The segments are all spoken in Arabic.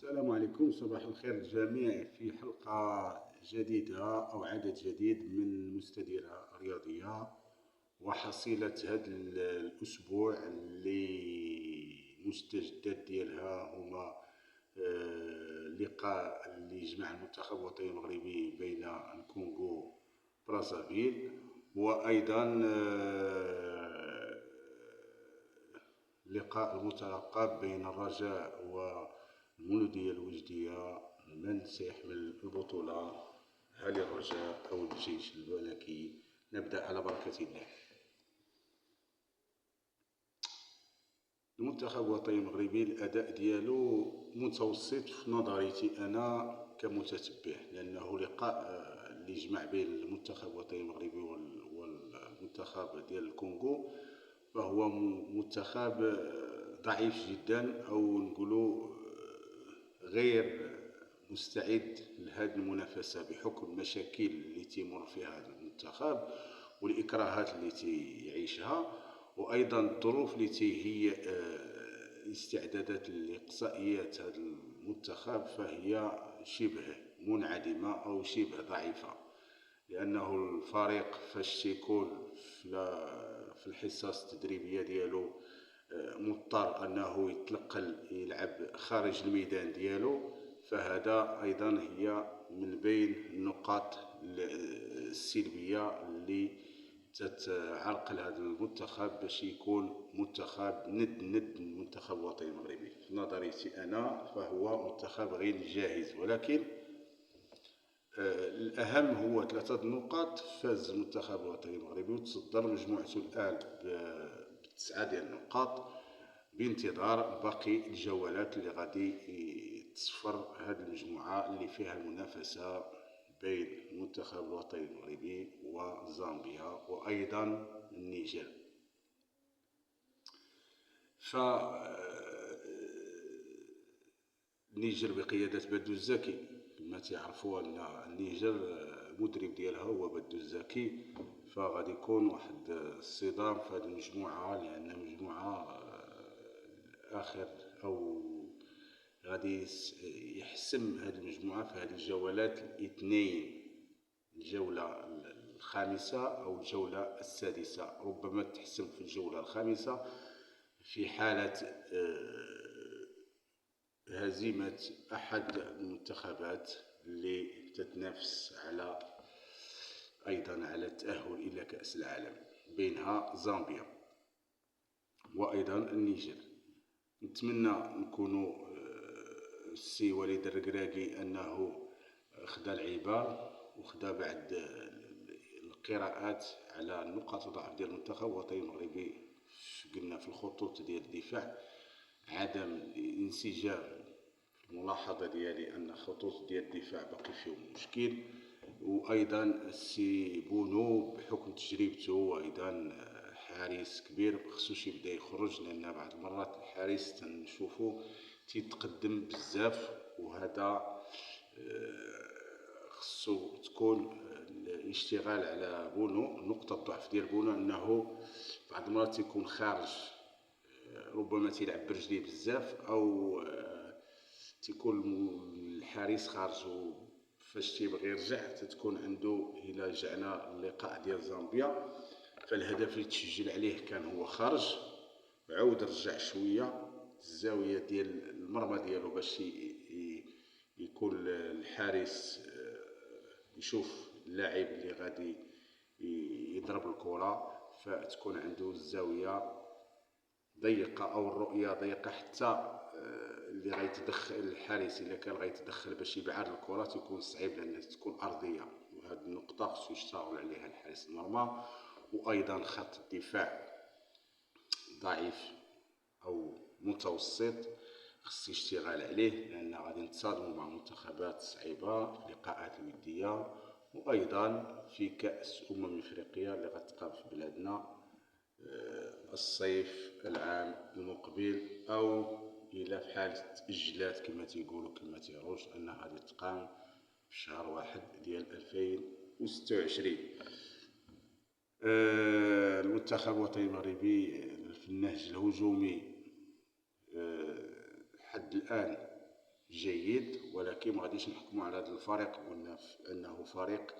السلام عليكم، صباح الخير للجميع في حلقة جديدة أو عدد جديد من مستديرة رياضية. وحصيلة هذا الأسبوع اللي المستجدات ديالها هما اللقاء اللي جمع المنتخب الوطني المغربي بين الكونغو برازافيل، وأيضا اللقاء المترقب بين الرجاء والمولودية الوجدية. من سيحمل البطولة، هل الرجاء أو الجيش الملكي؟ نبدأ على بركة الله. المنتخب الوطني المغربي الأداء ديالو متوسط في نظريتي أنا كمتتبع، لأنه لقاء اللي جمع بين المنتخب الوطني المغربي والمنتخب ديال الكونغو، فهو منتخب ضعيف جدا، أو نقولوا غير مستعد لهذه المنافسة بحكم المشاكل اللي تمر فيها هذا المنتخب والإكراهات اللي تيعيشها، وأيضا الظروف اللي هي الاستعدادات الإقصائيات هذا المنتخب فهي شبه منعدمة أو شبه ضعيفة، لأنه الفريق فاش تيكون في الحصص التدريبية ديالو مضطر أنه يتلقل يلعب خارج الميدان ديالو، فهذا أيضا هي من بين النقاط السلبية اللي تتعرقل هذا المنتخب باش يكون منتخب ند المنتخب الوطني المغربي. في نظريتي أنا فهو منتخب غير جاهز، ولكن الأهم هو 3 نقاط. فاز المنتخب الوطني المغربي وتصدر مجموعته الآن ب9 ديال النقاط، بانتظار باقي الجولات اللي غادي تصفر هذه المجموعة اللي فيها المنافسة بين المنتخب الوطني المغربي وزامبيا وأيضا النيجر. النيجر بقيادة بدو الزكي، كما تعرفوا أن النيجر المدرب ديالها هو بدو الزكي، فغادي يكون واحد الصدام في هذه المجموعة، لأن مجموعة آخر أو غادي يحسم هذه المجموعة في هذه الجولات الاثنين، الجولة الخامسة أو الجولة السادسة. ربما تحسم في الجولة الخامسة في حالة هزيمة أحد المنتخبات اللي تتنافس أيضا على التأهل إلى كأس العالم، بينها زامبيا وأيضا النيجر. نتمنى نكونوا السي وليد الركراكي أنه خدا العبار وخدا بعد القراءات على نقاط الضعف ديال المنتخب الوطني المغربي. قلنا في الخطوط ديال الدفاع عدم الانسجام، في الملاحظة ديالي أن خطوط ديال الدفاع باقي فيهم مشكل، وأيضا السي بونو بحكم تجربته وأيضا حارس كبير مخصوش يبدا يخرج، لأن بعض المرات الحارس تنشوفو تيتقدم بزاف، وهذا خصو تكون الاشتغال على بونو. نقطة الضعف ديال بونو أنه بعض المرات تيكون خارج، ربما تيلعب برجليه بزاف، أو تيكون الحارس خارج، فاش تيبغي يرجع تتكون عنده إلى رجعنا اللقاء ديال زامبيا فالهدف اللي تسجل عليه كان هو خارج، عاود رجع شوية الزاوية ديال المرمى ديالو باش يكون الحارس يشوف اللاعب اللي غادي يضرب الكرة، فتكون عنده الزاوية ضيقة أو الرؤية ضيقة، حتى اللي غيتدخل الحارس إلا كان غيتدخل باش يبعد الكرة تيكون صعيب، لأنها تكون أرضية. وهذه النقطة خصو يشتغل عليها الحارس المرمى. وأيضا خط الدفاع ضعيف أو متوسط خص يشتغل عليه، لأن غادي نتصادموا مع منتخبات صعيبة في اللقاءات الودية، وأيضا في كأس إفريقيا اللي غتقام في بلادنا الصيف العام المقبل، أو إلى في حالة تأجلات كما تيقولوا كما تيروج أنها غادي تقام في شهر 1 ديال 2026. المنتخب الوطني المغربي في النهج الهجومي حد الآن جيد، ولكن ما غاديش نحكموا على هذا الفريق بأنه فريق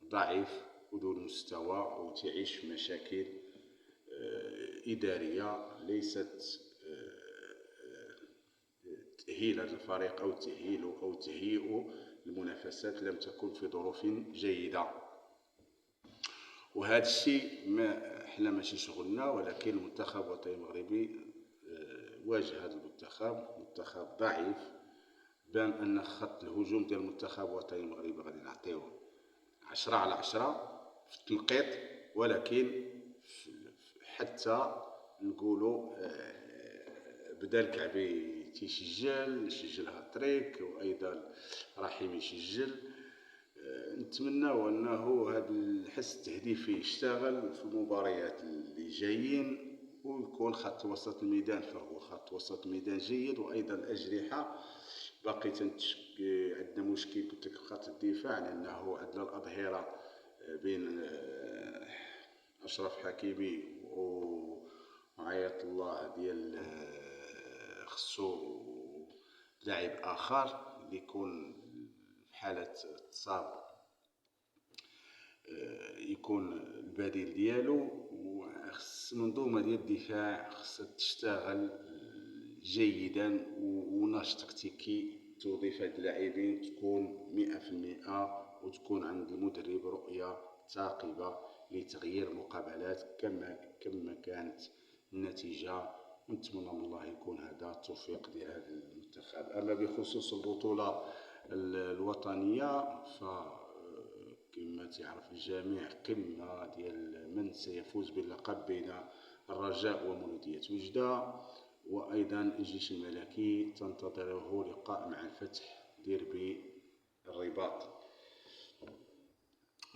ضعيف ودون مستوى وتعيش في مشاكل إدارية ليست تأهيل هذا الفريق أو تأهيله أو تهيئه المنافسات لم تكن في ظروف جيدة. وهذا الشيء ما احنا ماشي شغلنا، ولكن المنتخب الوطني المغربي واجه هذا منتخب ضعيف. بان ان خط الهجوم ديال المنتخب الوطني المغربي غادي نعطيوه 10 على 10 في التنقيط، ولكن حتى نقولوا بدا الكعبي يسجل هاتريك، وايضا رحيم يسجل. نتمناو انه هذا الحس التهديفي يشتغل في المباريات اللي جايين، ويكون خط وسط الميدان فهو خط وسط الميدان جيد، وايضا الاجنحه باقي عندنا مشكل قلت لك في خط الدفاع، لانه عندنا الاظهره بين اشرف حكيمي وعيط الله ديال خصو لاعب اخر اللي يكون في حاله تصاب يكون البديل ديالو. وخص المنظومه ديال الدفاع خصها تشتغل جيدا ونشط تكتيكي، توظيف هاد اللاعبين تكون 100%، وتكون عند المدرب رؤيه ثاقبه لتغيير المقابلات كما كانت النتيجه. ونتمنى من الله يكون هذا التوفيق ديال هذا المنتخب. اما بخصوص البطوله الوطنيه كما تعرف الجميع قمه ديال من سيفوز باللقب بين الرجاء ومولودية وجدة، وايضا الجيش الملكي تنتظره لقاء مع الفتح ديربي الرباط.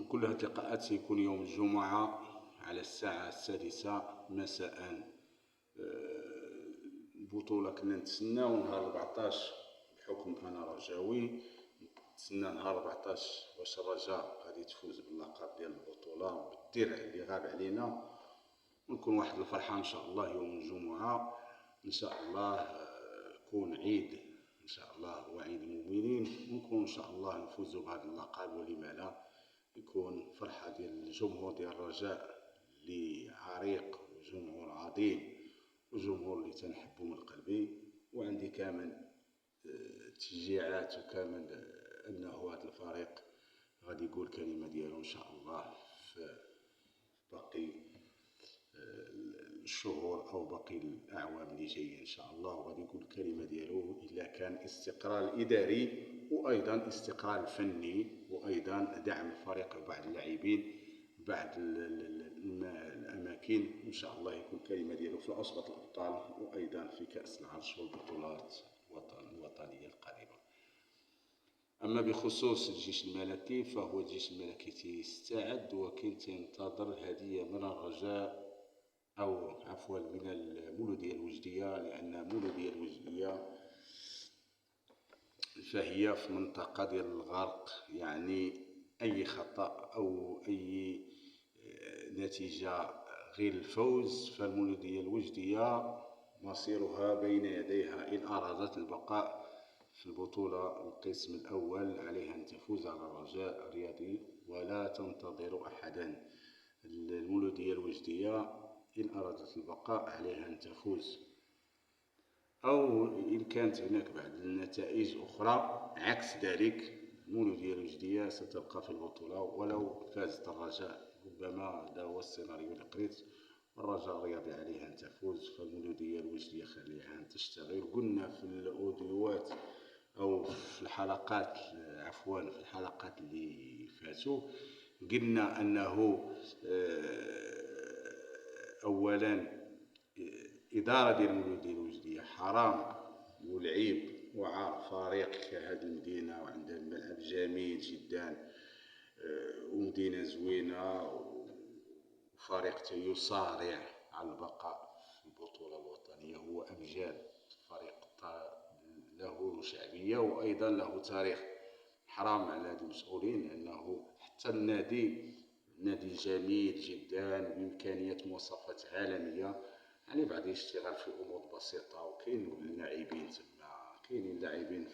وكل هذه اللقاءات سيكون يوم الجمعة على الساعة 6 مساء. البطولة كنا نتسناو نهار 14 بحكم انا رجاوي، نتسنى نهار 14 باش الرجاء غادي تفوز باللقب ديال البطولة بالدرع اللي غاب علينا، ونكون واحد الفرحة ان شاء الله يوم الجمعة. ان شاء الله يكون عيد ان شاء الله، هو عيد المؤمنين، ونكون ان شاء الله نفوزوا بهذا اللقب، ولما لا يكون فرحة ديال الجمهور ديال الرجاء اللي عريق وجمهور عظيم وجمهور اللي تنحبه من قلبي. وعندي كامل تشجيعات وكامل انه هذا الفريق غادي يقول كلمة ديالو ان شاء الله في باقي الشهور او باقي الاعوام اللي جايه ان شاء الله، وغادي يقول الكلمه ديالو الا كان استقرار اداري وايضا استقرار فني، وايضا دعم الفريق ببعض اللاعبين بعض الاماكن. ان شاء الله يكون الكلمه ديالو في عصبه الابطال، وايضا في كاس العرش والبطولات الوطنيه القادمه. اما بخصوص الجيش الملكي فهو الجيش الملكي تيستعد وكان تنتظر الهديه من الرجاء او عفوا من المولودية الوجدية، لان مولودية الوجدية فهي في منطقة ديال الغرق، يعني اي خطأ او اي نتيجة غير الفوز فالمولودية الوجدية مصيرها بين يديها. ان ارادت البقاء في البطولة القسم الاول عليها ان تفوز على الرجاء الرياضي ولا تنتظر احدا. المولودية الوجدية إن أرادت البقاء عليها أن تفوز، أو إن كانت هناك بعض النتائج أخرى عكس ذلك المولودية الوجدية ستبقى في البطولة ولو فازت الرجاء. ربما هذا هو السيناريو اللي قريت، والرجاء الرياضي عليها أن تفوز فالمولودية الوجدية خليها أن تشتغل. قلنا في الأوديوات أو في الحلقات في الحلقات اللي فاتوا قلنا أنه اولا اداره ديال المولوديه الوجديه حرام ولعيب وعار فريق كهذه المدينه وعندها الملعب جميل جدا ومدينه زوينه وفريق يصارع على البقاء في البطوله الوطنيه. هو امجاد فريق له شعبيه وايضا له تاريخ. حرام على هاد المسؤولين، لانه حتى النادي جميل جدا بامكانيات مواصفات عالميه، يعني بعد يشتغل في امور بسيطه. وكاين لاعبين تما، كاينين لاعبين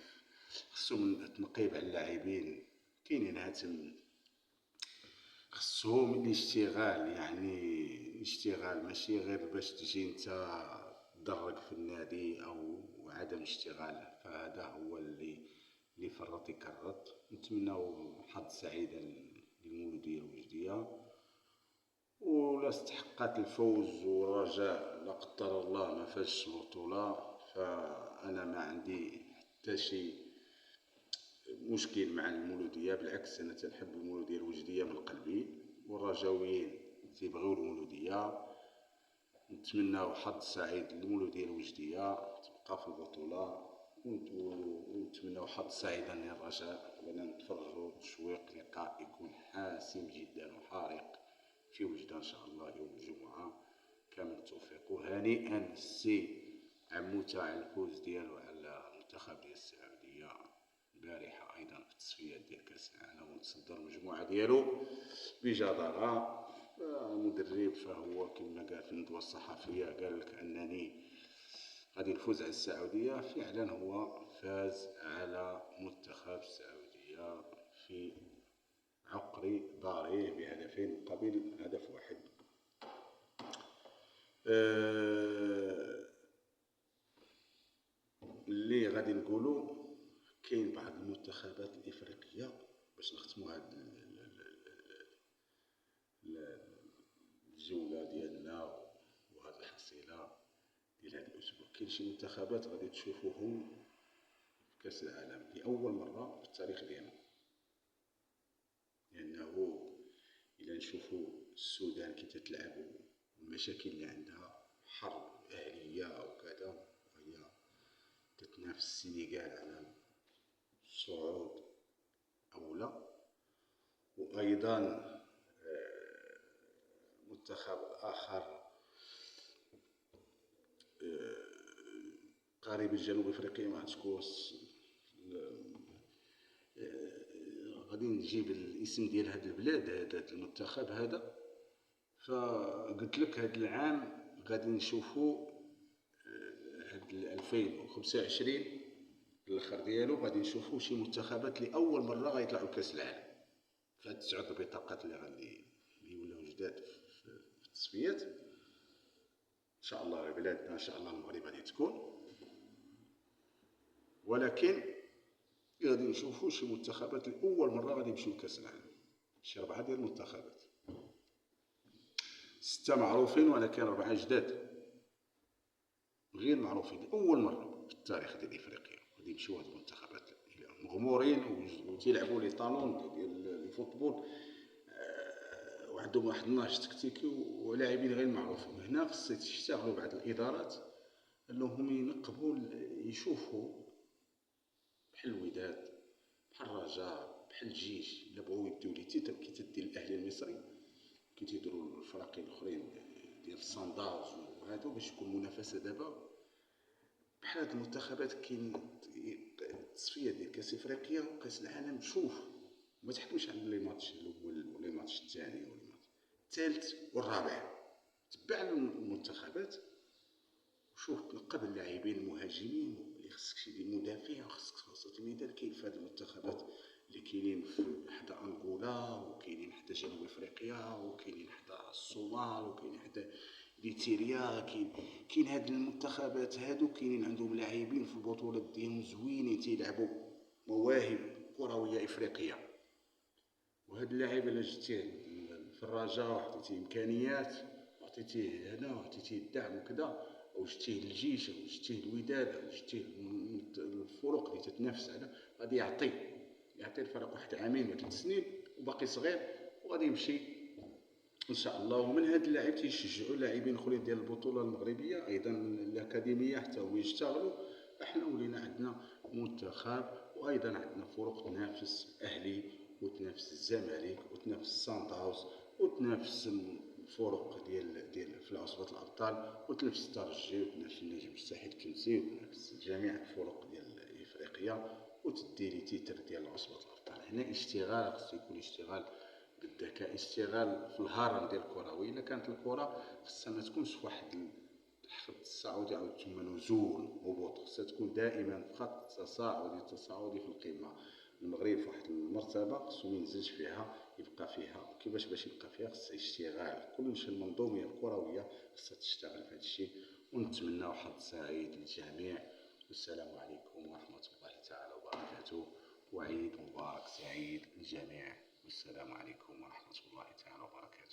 خصهم تنقيب على اللاعبين. كاينين هاتم خصهم الاشتغال، يعني اشتغال ماشي غير باش تجي انت تدرج في النادي او عدم اشتغال. فهذا هو اللي فرط يكرط. نتمناو حظ سعيدة للمولودية الوجدية، ولا استحقت الفوز والرجاء لا قدر الله ما فاش البطولة، فأنا ما عندي حتى شي مشكل مع المولودية. بالعكس أنا تنحب المولودية الوجدية من قلبي، والرجاويين تيبغيو المولودية. نتمناو حظ سعيد للمولودية الوجدية تبقى في البطولة، ونتمناو حظ سعيدا للرجاء، وأنا نتفرجوا تشويق لقاء يكون حاسم جدا وحارق في وجدة إن شاء الله يوم الجمعة. كامل التوفيق، وهنيئا السي عموتة على الفوز ديالو على المنتخب ديال السعودية البارحة أيضا في التصفيات ديال كأس العالم، وتصدر المجموعة ديالو بجدارة. المدرب فهو كما قال في الندوة الصحفية، قال لك أنني غادي نفوز على السعودية. فعلا هو فاز على منتخب السعودية في عقر داره بهدفين مقابل هدف واحد. اللي غادي نقولوا كاين بعض المنتخبات الافريقيه باش نختموا هاد الجوله ديالنا وهاد الحصيله ديال هاد الاسبوع. كاين شي منتخبات غادي تشوفوهم في كاس العالم لاول مره في التاريخ ديالنا، لانه الا نشوفوا السودان كي تتلعب والمشاكل اللي عندها حرب اهليه وكذا، وهي تتنافس السنغال على الصعود او لا. وايضا منتخب اخر قريب الجنوب افريقيا، ما عرفتش غادي نجيب الاسم ديال هاد البلاد، هاد المنتخب هذا. فقلت لك هاد العام غادي نشوفوا هاد 2025 الاخر ديالو غادي نشوفوا شي منتخبات لاول مره غيطلعوا كاس العالم في هاد 9 البطاقات اللي ولاو جداد في التصفيات. ان شاء الله بلادنا ان شاء الله المغرب غادي تكون، ولكن غادي نشوفوا شي منتخبات لاول مره غادي يمشيو لكاس العالم. شي 4 ديال المنتخبات، 6 معروفين ولكن 4 جداد غير معروفين لاول مره في التاريخ ديال افريقيا غادي يمشيو هاد المنتخبات مغمورين وتيلعبوا لي طالون ديال الفوتبول، وعندهم واحد النهج تكتيكي ولاعبين غير معروفين. هنا خص يشتغلوا بعض الادارات انهم ينقبوا يشوفوا بحال الوداد بحال الرجاء بحال الجيش الا بغاو يديو لي تيتر كي تدي الاهلي المصري كي تيديروا الفرق الاخرين ديال الصنداج وهادو، باش يكون منافسه دابا بحال هاد المنتخبات. كاين التصفيات ديال كاس افريقيا وكاس العالم، شوف ما تحكمش على لي ماتش الاول ولا الماتش الثاني ولا الماتش الثالث والرابع، تبع المنتخبات وشوف تنقب اللاعبين المهاجمين اللي خصك شي مدافع، خصك وسط الميدان. كاين في هاد المنتخبات اللي كاينين حدا انغولا وكاينين حدا جنوب افريقيا وكاينين حدا الصومال وكاينين حدا ليتيريا. كاين هاد المنتخبات هادو كاينين عندهم لاعبين في البطولات ديالهم زوينين تيلعبوا مواهب كرويه افريقيه. وهاد اللاعب الا جبتيه في الرجاء وعطيتيه امكانيات وعطيتيه هنا وعطيتيه الدعم وكذا، او جبتيه للجيش او جبتيه الوداد او جبتيه الفرق اللي تتنافس على، غادي يعطي الفرق واحد عامين ولا 3 سنين وباقي صغير وغادي يمشي ان شاء الله. ومن هاد اللاعب تيشجعوا لاعبين اخرين ديال البطوله المغربيه ايضا الاكاديميه حتى هما يشتغلوا. احنا ولينا عندنا منتخب وايضا عندنا فرق تنافس اهلي وتنافس الزمالك وتنافس سان داوز وتنافس الفرق ديال في عصبة الابطال وتنافس الترجي وتنافس النجم الساحل التونسي وتنافس جميع الفرق ديال افريقيا وتدي لي تيتر ديال عصبة الابطال. هنا اشتغال خصو يكون اشتغال بالذكاء، اشتغال في الهرم ديال الكروي. الا كانت الكره خصها ما تكونش في واحد خط تصاعدي عاود ثم نزول هبوط، خصها تكون دائما خط تصاعدي في القمة. المغرب في واحد المرتبة خصو مينزلش فيها، يبقى فيها. كيفاش باش يبقى فيها؟ خصها اشتغال، كلش المنظومية الكروية خصها تشتغل في هذا الشيء. ونتمنى حظ سعيد للجميع، والسلام عليكم ورحمة الله تعالى وبركاته، وعيد مبارك سعيد للجميع، والسلام عليكم ورحمة الله تعالى وبركاته.